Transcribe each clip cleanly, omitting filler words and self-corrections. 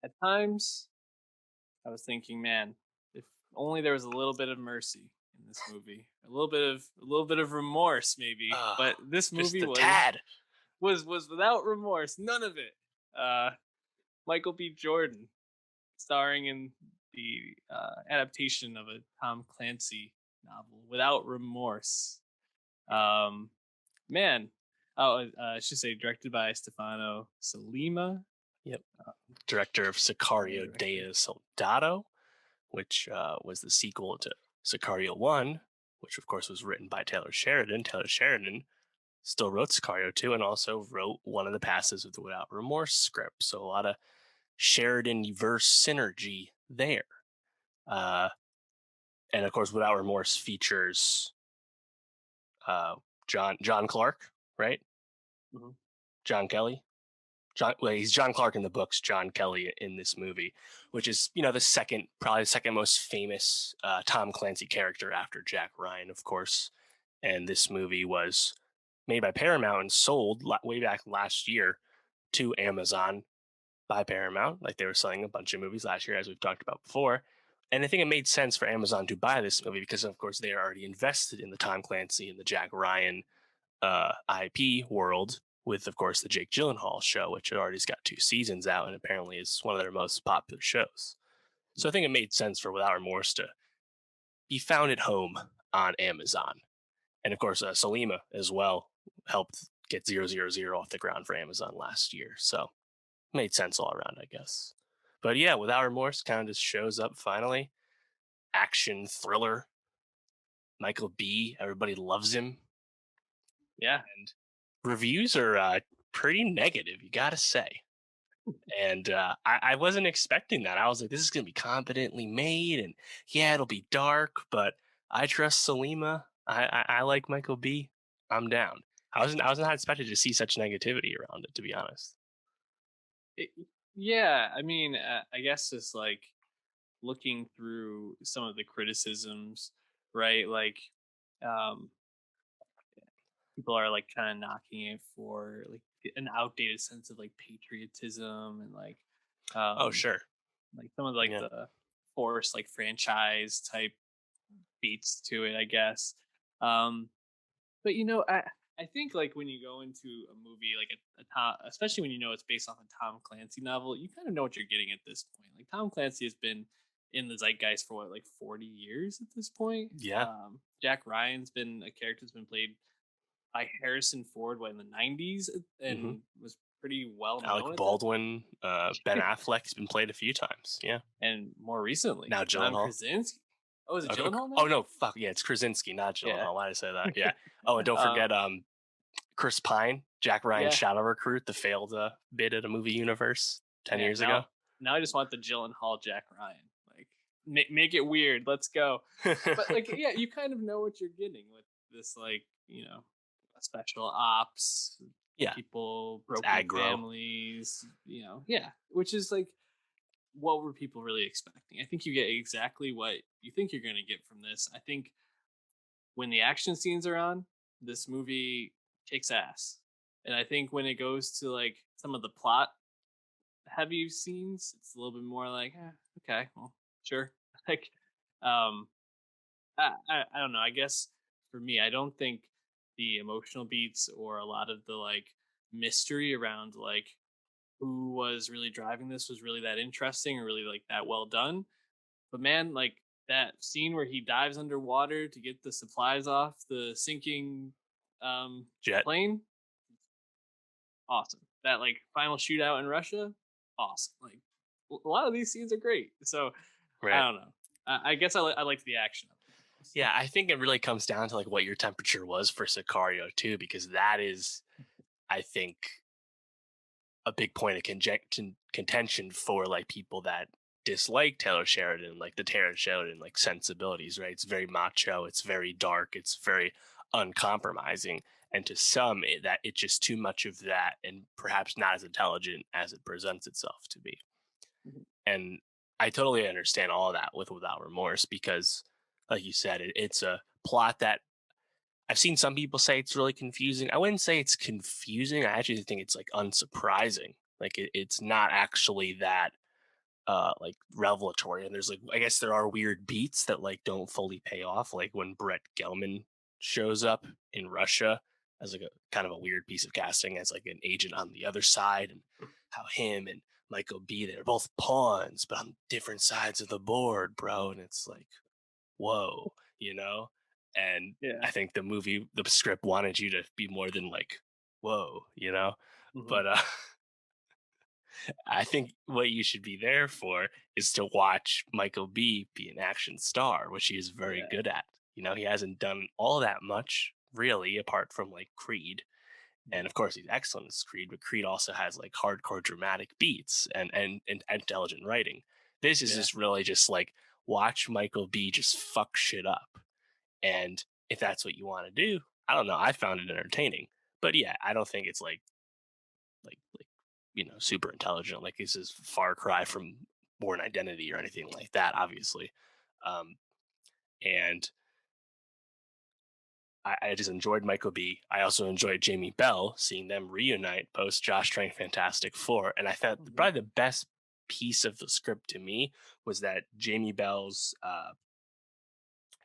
At times, I was thinking, man, if only there was a little bit of mercy in this movie, a little bit of remorse, maybe. Uh, But this just movie a was tad. was was without remorse, none of it. Uh, Michael B. Jordan, starring in the adaptation of a Tom Clancy novel, Without Remorse. Um, Man, I should say directed by Stefano Salima, Yep. Director of writer Sicario director. de Soldado, which was the sequel to Sicario 1, which of course was written by Taylor Sheridan. Taylor Sheridan still wrote Sicario 2 and also wrote one of the passes of the Without Remorse script. So a lot of Sheridan verse synergy there. Uh, and of course, Without Remorse features uh, John Clark, right? Mhm. John Kelly. Well, he's John Clark in the books, John Kelly in this movie, which is probably the second most famous Tom Clancy character after Jack Ryan, of course. And this movie was made by Paramount and sold way back last year to Amazon by Paramount. Like they were selling a bunch of movies last year, as we've talked about before. And I think it made sense for Amazon to buy this movie because, of course, they are already invested in the Tom Clancy and the Jack Ryan IP world with, of course, the Jake Gyllenhaal show, which already's got 2 seasons out and apparently is one of their most popular shows. So I think it made sense for Without Remorse to be found at home on Amazon. And of course, Salima as well helped get 000 off the ground for Amazon last year. So made sense all around, I guess. But yeah, Without Remorse kind of just shows up finally. Action thriller. Michael B. Everybody loves him. Yeah, And reviews are pretty negative, you gotta say. And I wasn't expecting that. I was like, this is going to be competently made, and yeah, it'll be dark, but I trust Salima. I like Michael B. I'm down. I was not expected to see such negativity around it, to be honest. it, yeah. I mean, I guess just like looking through some of the criticisms, right? Like, um, people are like kind of knocking it for like an outdated sense of like patriotism and Oh, um, sure. like some of like Yeah. the forced like franchise type beats to it, I guess. Um, but I think like when you go into a movie like a Tom, especially when you know it's based off a Tom Clancy novel, you kind of know what you're getting at this point. Like Tom Clancy has been in the zeitgeist for what, like 40 years at this point. Yeah. Jack Ryan's been a character that's been played by Harrison Ford in the 90s Hmm. and was pretty well Alec known at that time. Baldwin, Ben Affleck's been played a few times. Yeah. And more recently, Now John Gyllenhaal. Krasinski. Oh, is it Gyllenhaal Oh now? no, fuck yeah, it's Krasinski, not Yeah. Gyllenhaal. Why did I say that? Yeah. Oh, and don't forget um, Chris Pine, Jack Ryan's yeah. shadow recruit, the failed bid at a movie universe 10 Man, years ago. now I just want the Gyllenhaal Jack Ryan. Like make it weird. Let's go. But like yeah, you kind of know what you're getting with this like, special ops, Yeah, people, it's broken aggro. families, yeah, which is like what were people really expecting? I think you get exactly what you think you're going to get from this. I think when the action scenes are on, this movie kicks ass. And I think when it goes to like some of the plot heavy scenes, it's a little bit more like, okay, well, sure. Like, um, I don't know. I guess for me, I don't think the emotional beats or a lot of the like mystery around like who was really driving this was really that interesting or really like that well done. But man, like that scene where he dives underwater to get the supplies off the sinking Jet. plane, awesome. That like final shootout in Russia, awesome. Like a lot of these scenes are great. So I Right. don't know. I guess I liked the action of it the most. Yeah, I think it really comes down to like what your temperature was for Sicario too, because that is, I think, a big point of contention for like people that dislike Taylor Sheridan, like the Taylor Sheridan like sensibilities, right? It's very macho, it's very dark, it's very uncompromising, and to some, it's just too much of that, and perhaps not as intelligent as it presents itself to be. Mhm. And I totally understand all of that with Without Remorse because, like you said, it's a plot that I've seen some people say it's really confusing. I wouldn't say it's confusing. I actually think it's like unsurprising. Like it's not actually that. like revelatory, and there's like, I guess there are weird beats that like don't fully pay off, like when Brett Gelman shows up in Russia as like a kind of a weird piece of casting as like an agent on the other side, and how him and Michael B, they're both pawns but on different sides of the board, bro. And it's like, whoa, you know? And Yeah. I think the script wanted you to be more than like, whoa, you know? Hmm. But I think what you should be there for is to watch Michael B be an action star, which he is very Yeah. good at. You know, he hasn't done all that much really, apart from like Creed. And of course, he's excellent as Creed, but Creed also has like hardcore dramatic beats and intelligent writing. This is Yeah. just really just like watch Michael B just fuck shit up. And if that's what you want to do, I don't know. I found it entertaining. But yeah, I don't think it's like super intelligent. Like this is far cry from Born Identity or anything like that, obviously. Um, and I just enjoyed Michael B. I also enjoyed Jamie Bell, seeing them reunite post Josh Trank Fantastic Four. And I thought Hmm. probably the best piece of the script to me was that Jamie Bell's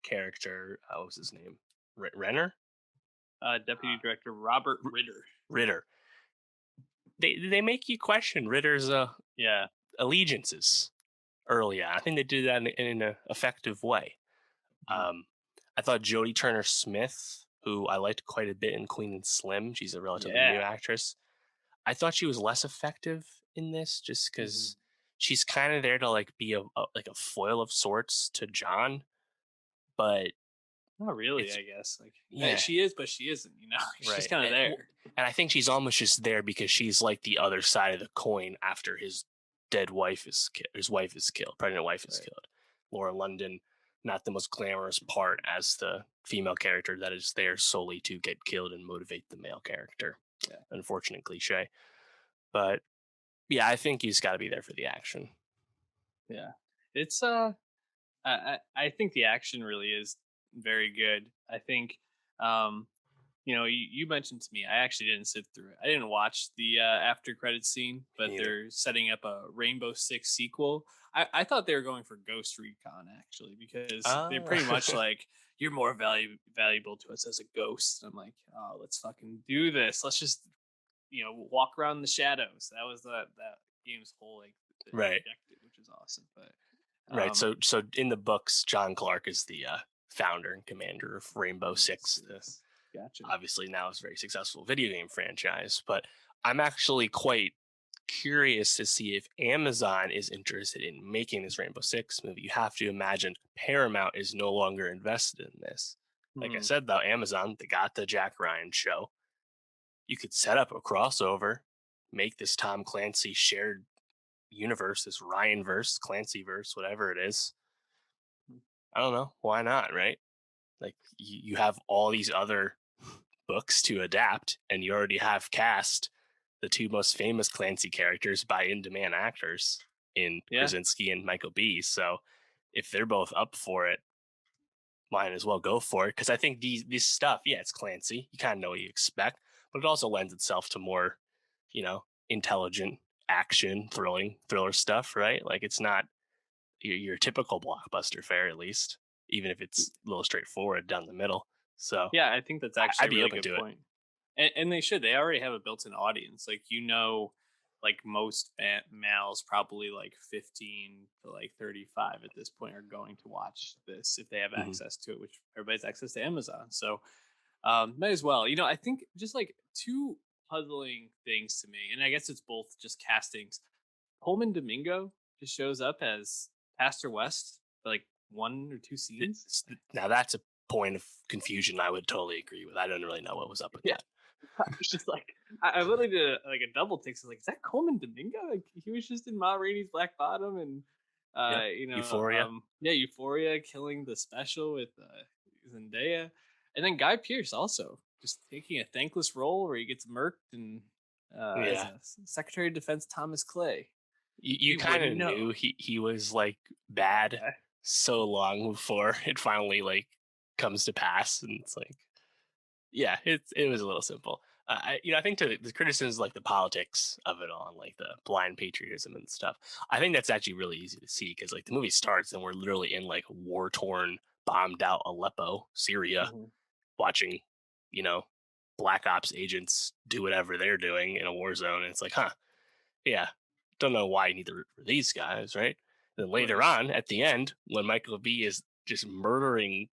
character, what was his name? Renner? Deputy Director Robert R- Ritter. Ritter. They make you question Ritter's Yeah. allegiances early on. I think they did that in an effective way. Mhm. Um, I thought Jodie Turner Smith, who I liked quite a bit in Queen and Slim, she's a relatively new Yeah. actress. I thought she was less effective in this, just Hmm. because she's kind of there to like be a foil of sorts to John, but Not really, it's I guess. Like yeah, she is, but she isn't. She's just right. kind of there. And I think she's almost just there because she's like the other side of the coin after his wife is killed, pregnant wife is Right. killed. Laura London, not the most glamorous part as the female character that is there solely to get killed and motivate the male character. Yeah. Unfortunate cliche, but yeah, I think he's got to be there for the action. Yeah. It's I think the action really is very good. I think um you mentioned to me, I actually didn't sit through it. I didn't watch the after credit scene, but Neither. they're setting up a Rainbow Six sequel. I thought they were going for Ghost Recon actually, because they're Uh, pretty much like, you're more valuable to us as a ghost. And I'm like, oh, let's fucking do this. Let's just walk around the shadows. That was that game's whole like right, objective, which is awesome. But right. um, So in the books, John Clark is the founder and commander of Rainbow Rainbow Six, the Six, gotcha. obviously now is a very successful video game franchise. But I'm actually quite curious to see if Amazon is interested in making this Rainbow Six movie. You have to imagine Paramount is no longer invested in this. Like I Hmm. said, though, Amazon, they got the Jack Ryan show. You could set up a crossover, make this Tom Clancy shared universe, this Ryan verse, Clancy verse, whatever it is. I don't know. Why not, right? Like you have all these other books to adapt, and you already have cast the two most famous Clancy characters by in-demand actors in Yeah. Krasinski and Michael B. So if they're both up for it, might as well go for it. Because I think these stuff, yeah, it's Clancy. You kind of know what you expect, but it also lends itself to more, intelligent action, thriller stuff, right? Like it's not your typical blockbuster fare, at least, even if it's a little straightforward down the middle. So Yeah, I think that's actually I'd a be really open good to it. point. And they should. They already have a built-in audience. Like, like most males, probably like 15 to like 35 at this point, are going to watch this if they have Mhm. access to it, which everybody's access to Amazon. So might as well. I think just like two puzzling things to me, and I guess it's both just castings. Holman Domingo just shows up as Pastor West for like one or two scenes. Now that's a point of confusion I would totally agree with. I don't really know what was up with Yeah, that. I was just like, I literally did like a double take. So like, is that Coleman Domingo? Like, he was just in Ma Rainey's Black Bottom, and Yep. Euphoria. yeah, Euphoria, killing the special with Zendaya, and then Guy Pearce also just taking a thankless role where he gets murked, and as Yeah. a Secretary of Defense Thomas Clay. You You kind of wouldn't knew know. he was like bad Yeah. so long before it finally like comes to pass, and it's like, yeah, it was a little simple. I think to the criticisms like the politics of it all, and like the blind patriotism and stuff. I think that's actually really easy to see because like the movie starts and we're literally in like war torn, bombed out Aleppo, Syria, Hmm. watching, you know, black ops agents do whatever they're doing in a war zone. And it's like, huh, yeah, don't know why you need to root for these guys, right? Then later Right. on, at the end, when Michael B is just murdering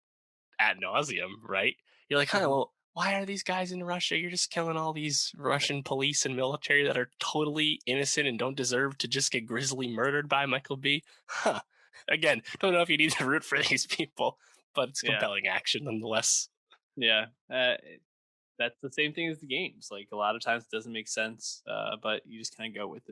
ad nauseum, right? You're like, huh, Hmm. well, why are these guys in Russia? You're just killing all these Russian police and military that are totally innocent and don't deserve to just get grisly murdered by Michael B. Huh. Again, don't know if you need to root for these people, but it's Yeah. compelling action nonetheless. Yeah. That's the same thing as the games. Like a lot of times it doesn't make sense, but you just kind of go with it.